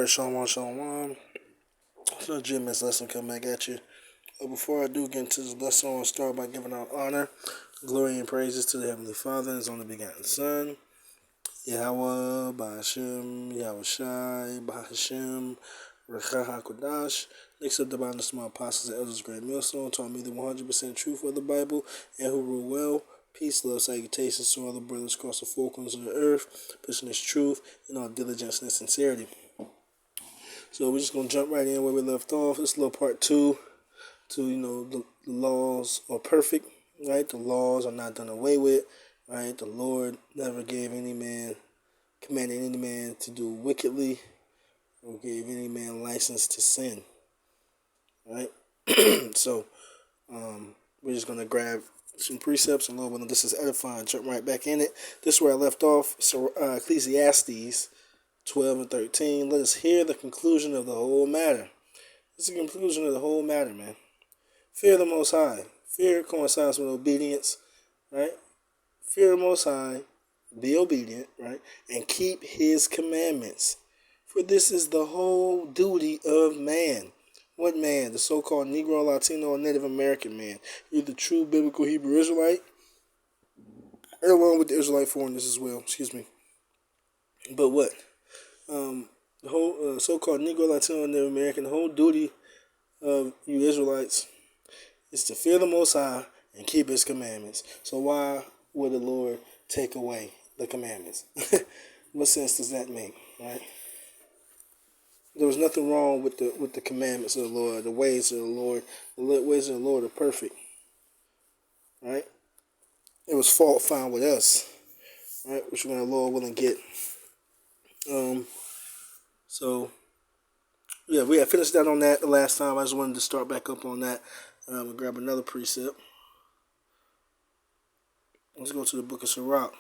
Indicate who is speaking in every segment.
Speaker 1: Alright, Shalom, Shalom. It's a GMS lesson coming back at you. Before I do get into this lesson, I want to start by giving our honor, glory, and praises to the Heavenly Father and His only begotten Son, Yahweh, Bahashem, Yahweh Shai, Bahashem, Recha HaKodash. Next up, the bottom of my apostles and elders, great millstone, taught me the 100% truth of the Bible, and who rule well. Peace, love, salutations to all the brothers across the four corners of the earth, pushing this truth in all diligence and sincerity. So we're just going to jump right in where we left off. This little part two to, the laws are perfect, right? The laws are not done away with, right? The Lord never commanded any man to do wickedly or gave any man license to sin, right? So we're just going to grab some precepts and Lord willing, this is edifying, jump right back in it. This is where I left off. So Ecclesiastes 12 and 13. Let us hear the conclusion of the whole matter. This is the conclusion of the whole matter, man. Fear the Most High. Fear coincides with obedience, right? Fear the Most High, be obedient, right? And keep His commandments. For this is the whole duty of man. What man? The so-called Negro, Latino, or Native American man. You're the true biblical Hebrew Israelite, along with the Israelite foreigners as well. Excuse me. But what? The whole so-called Negro, Latino, and Native American, the whole duty of you Israelites is to fear the Most High and keep His commandments. So why would the Lord take away the commandments? What sense does that make, right? There was nothing wrong with the commandments of the Lord, the ways of the Lord. The ways of the Lord are perfect, right? It was fault found with us, right? Which we're going to, Lord willing, get. So, yeah, we had finished that on that the last time. I just wanted to start back up on that. We'll grab another precept. Let's go to the book of Sirach.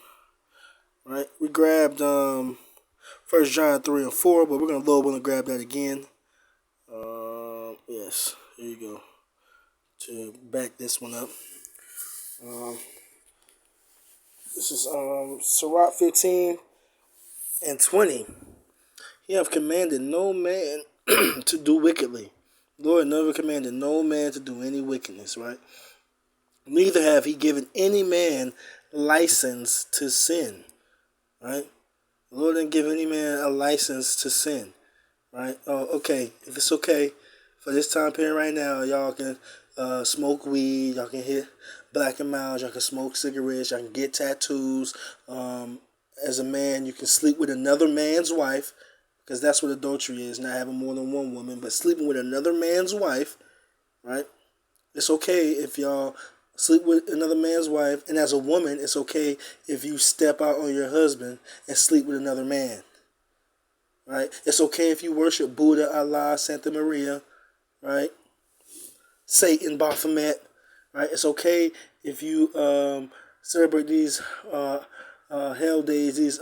Speaker 1: Right? We grabbed 1 John 3 and 4, but we're going to Lord willing grab that again. Yes, here you go. To back this one up. This is Sirach 15 and 20. He have commanded no man to do wickedly. Lord never commanded no man to do any wickedness, right? Neither have He given any man license to sin, right? The Lord didn't give any man a license to sin, right? Oh, okay. If it's okay for this time period right now, y'all can smoke weed, y'all can hit black and mild, y'all can smoke cigarettes, y'all can get tattoos. As a man, you can sleep with another man's wife, because that's what adultery is, not having more than one woman, but sleeping with another man's wife, right? It's okay if y'all sleep with another man's wife, and as a woman, it's okay if you step out on your husband and sleep with another man, right? It's okay if you worship Buddha, Allah, Santa Maria, right? Satan, Baphomet, right? It's okay if you celebrate these hell days, these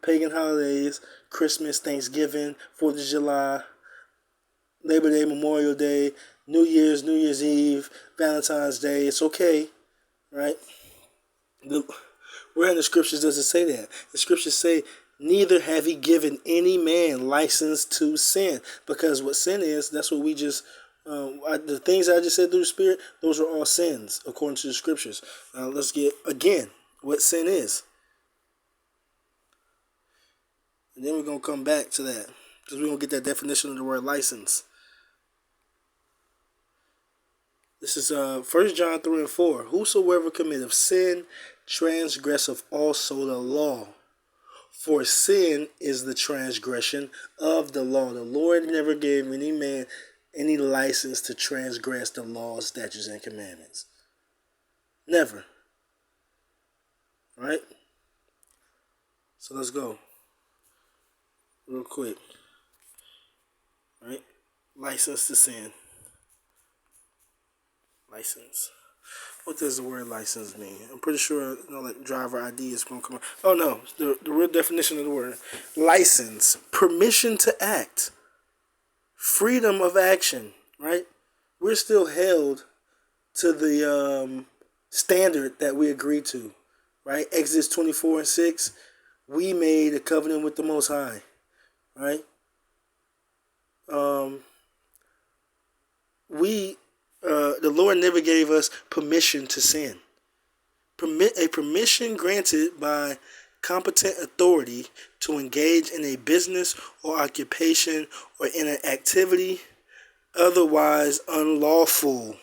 Speaker 1: pagan holidays, Christmas, Thanksgiving, 4th of July, Labor Day, Memorial Day, New Year's Eve, Valentine's Day. It's okay, right? Where in the scriptures does it say that? The scriptures say, neither have He given any man license to sin. Because what sin is, that's what we just, the things I just said through the Spirit, those are all sins, according to the scriptures. Now let's get, again, what sin is. And then we're going to come back to that, because we're going to get that definition of the word license. This is 1 John 3 and 4. Whosoever committeth sin transgresseth also the law. For sin is the transgression of the law. The Lord never gave any man any license to transgress the laws, statutes, and commandments. Never. Right? So let's go. Real quick. Right? License to sin. License. What does the word license mean? I'm pretty sure, like driver ID is going to come out. Oh no, the real definition of the word. License, permission to act, freedom of action, right? We're still held to the standard that we agreed to, right? Exodus 24 and 6, we made a covenant with the Most High, right? um, the Lord never gave us permission to sin. A permission granted by competent authority to engage in a business or occupation or in an activity otherwise unlawful.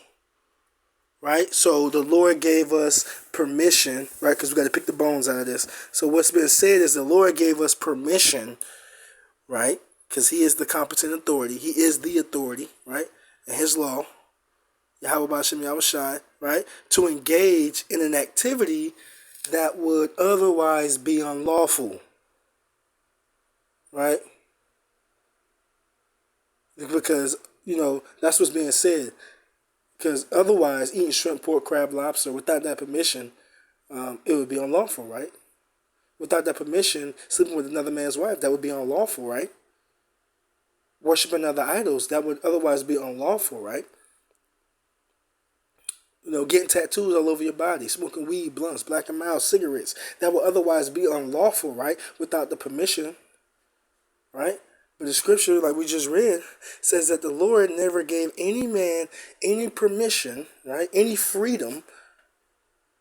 Speaker 1: Right? So the Lord gave us permission, right? Because we got to pick the bones out of this. So what's been said is the Lord gave us permission, right? Because He is the competent authority. He is the authority, right? And His law, Yahweh Bashem Yahushai, right? To engage in an activity that would otherwise be unlawful, right? Because, that's what's being said. Because otherwise, eating shrimp, pork, crab, lobster without that permission, it would be unlawful, right? Without that permission, sleeping with another man's wife, that would be unlawful, right? Worshiping other idols, that would otherwise be unlawful, right? Getting tattoos all over your body, smoking weed, blunts, black and mild, cigarettes, that would otherwise be unlawful, right? Without the permission, right? But the scripture, like we just read, says that the Lord never gave any man any permission, right? Any freedom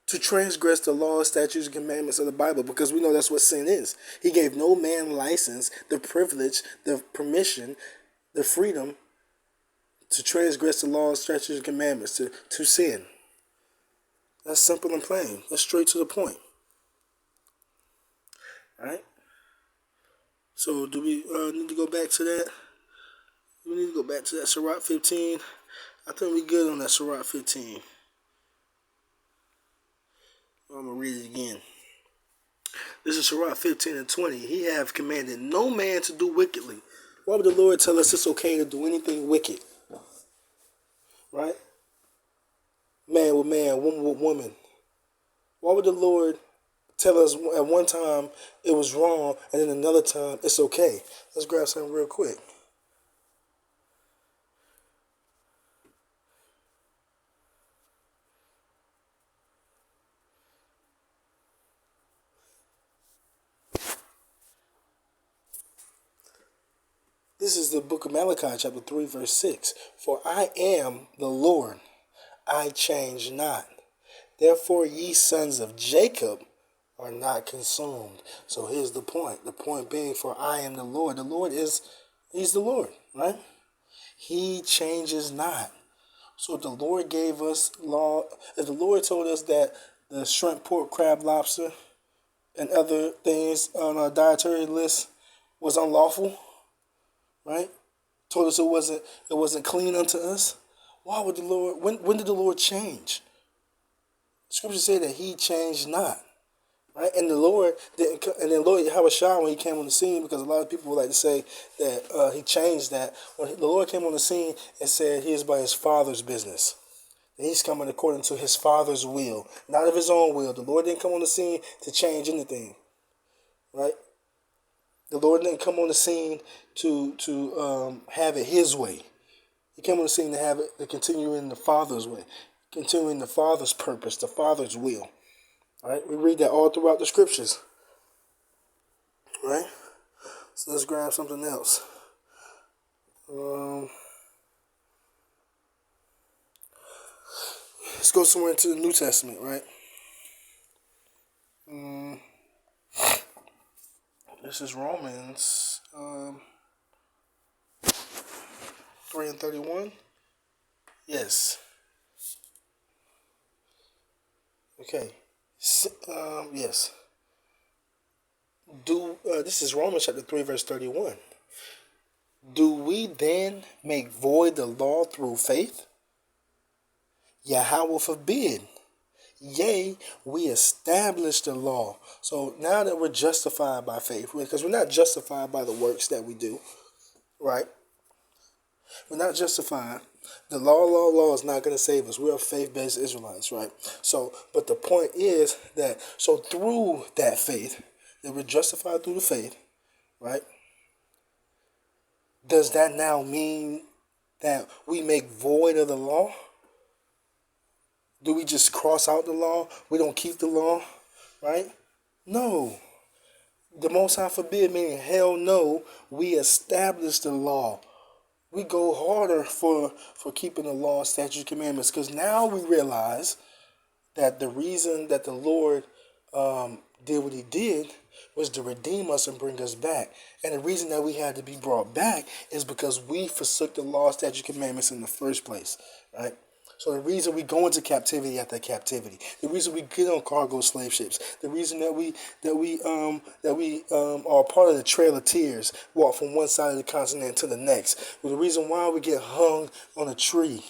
Speaker 1: to transgress the laws, statutes, and commandments of the Bible, because we know that's what sin is. He gave no man license, the privilege, the permission, the freedom to transgress the laws, statutes, and commandments, to sin. That's simple and plain. That's straight to the point. Right? So do we need to go back to that? We need to go back to that Sirach 15. I think we good on that Sirach 15. I'm going to read it again. This is Sirach 15 and 20. He have commanded no man to do wickedly. Why would the Lord tell us it's okay to do anything wicked? Right? Man with man, woman with woman. Why would the Lord tell us at one time it was wrong and then another time it's okay? Let's grab something real quick. This is the book of Malachi, chapter 3, verse 6. For I am the Lord, I change not. Therefore ye sons of Jacob are not consumed. So here's the point. The point being, for I am the Lord. The Lord He's the Lord, right? He changes not. So if the Lord gave us law, if the Lord told us that the shrimp, pork, crab, lobster, and other things on our dietary list was unlawful, right? Told us it wasn't clean unto us. Why would the Lord? When did the Lord change? Scripture said that He changed not, right? And the Lord didn't. And then Lord Yahweh Shah, when He came on the scene, because a lot of people would like to say that He changed that. When the Lord came on the scene and said He is by His Father's business. He's coming according to His Father's will, not of His own will. The Lord didn't come on the scene to change anything, right? The Lord didn't come on the scene to have it His way. He came on the scene to continue in the Father's way, continuing the Father's purpose, the Father's will. All right, we read that all throughout the Scriptures. Right? So let's grab something else. Let's go somewhere into the New Testament, right? This is Romans 3 and 31. Yes. Okay. Yes. This is Romans chapter 3, verse 31. Do we then make void the law through faith? Yahweh forbid. Yea, we establish the law. So now that we're justified by faith, because we're not justified by the works that we do, right? We're not justified. The law is not going to save us. We're faith-based Israelites, right? So, but the point is that, so through that faith, that we're justified through the faith, right? Does that now mean that we make void of the law? Do we just cross out the law? We don't keep the law, right? No. The Most High forbid, meaning hell no, we establish the law. we go harder for keeping the law, statutes, commandments, because now we realize that the reason that the Lord did what he did was to redeem us and bring us back. And the reason that we had to be brought back is because we forsook the law, statute, commandments in the first place, right? So the reason we go into captivity after captivity, the reason we get on cargo slave ships, the reason that we are part of the Trail of Tears, walk from one side of the continent to the next, well, the reason why we get hung on a tree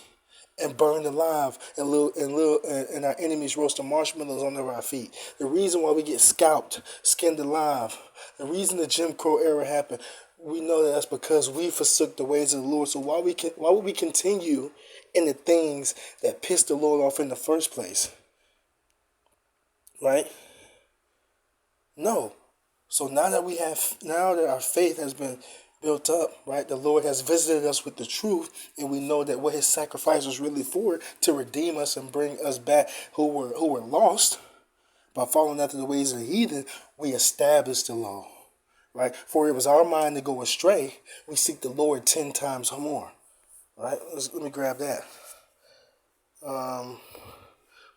Speaker 1: and burned alive, and our enemies roasting marshmallows under our feet. The reason why we get scalped, skinned alive, the reason the Jim Crow era happened, we know that that's because we forsook the ways of the Lord. So why would we continue in the things that pissed the Lord off in the first place? Right? No. So now that our faith has been built up, right? The Lord has visited us with the truth, and we know that what His sacrifice was really for, to redeem us and bring us back who were lost by following after the ways of the heathen. We established the law, right? For it was our mind to go astray. We seek the Lord 10 times more, right? Let me grab that.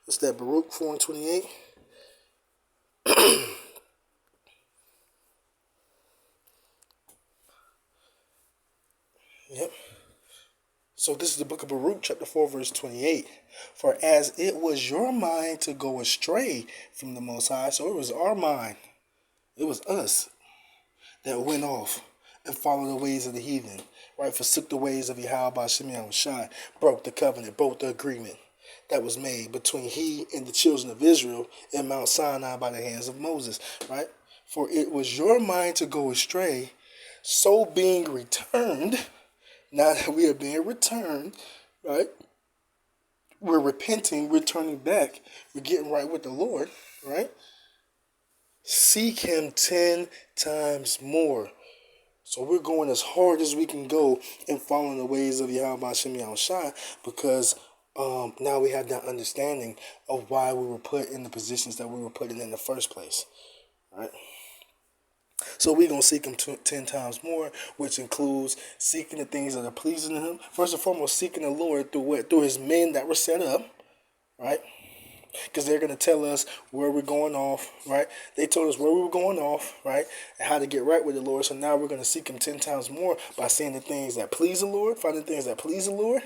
Speaker 1: What's that? Baruch 4:28. Yep. So this is the book of Baruch, chapter 4, verse 28. For as it was your mind to go astray from the Most High, so it was our mind, it was us that went off and followed the ways of the heathen, right? Forsook the ways of Yahweh Ba'Shem Yahushai, broke the covenant, broke the agreement that was made between he and the children of Israel in Mount Sinai by the hands of Moses, right? For it was your mind to go astray, so being returned. Now that we are being returned, right? We're repenting, we're turning back, we're getting right with the Lord, right? Seek Him 10 times more. So we're going as hard as we can go in following the ways of Yahweh Hashem Yahushai, because now we have that understanding of why we were put in the positions that we were put in the first place, right? So we're going to seek Him 10 times more, which includes seeking the things that are pleasing to Him. First and foremost, seeking the Lord through what? Through His men that were set up, right? Because they're going to tell us where we're going off, right? They told us where we were going off, right? And how to get right with the Lord. So now we're going to seek Him 10 times more by saying the things that please the Lord, finding the things that please the Lord,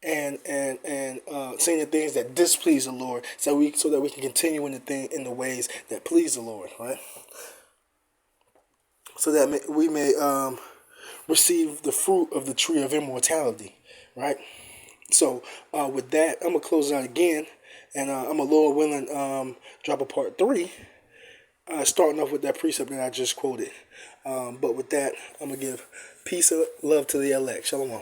Speaker 1: and saying the things that displease the Lord, so that we can continue in the ways that please the Lord, right? So that we may receive the fruit of the tree of immortality, right? So with that, I'm going to close it out again, and I'm a Lord willing drop a part 3, starting off with that precept that I just quoted. But with that, I'm going to give peace and love to the elect. Shalom.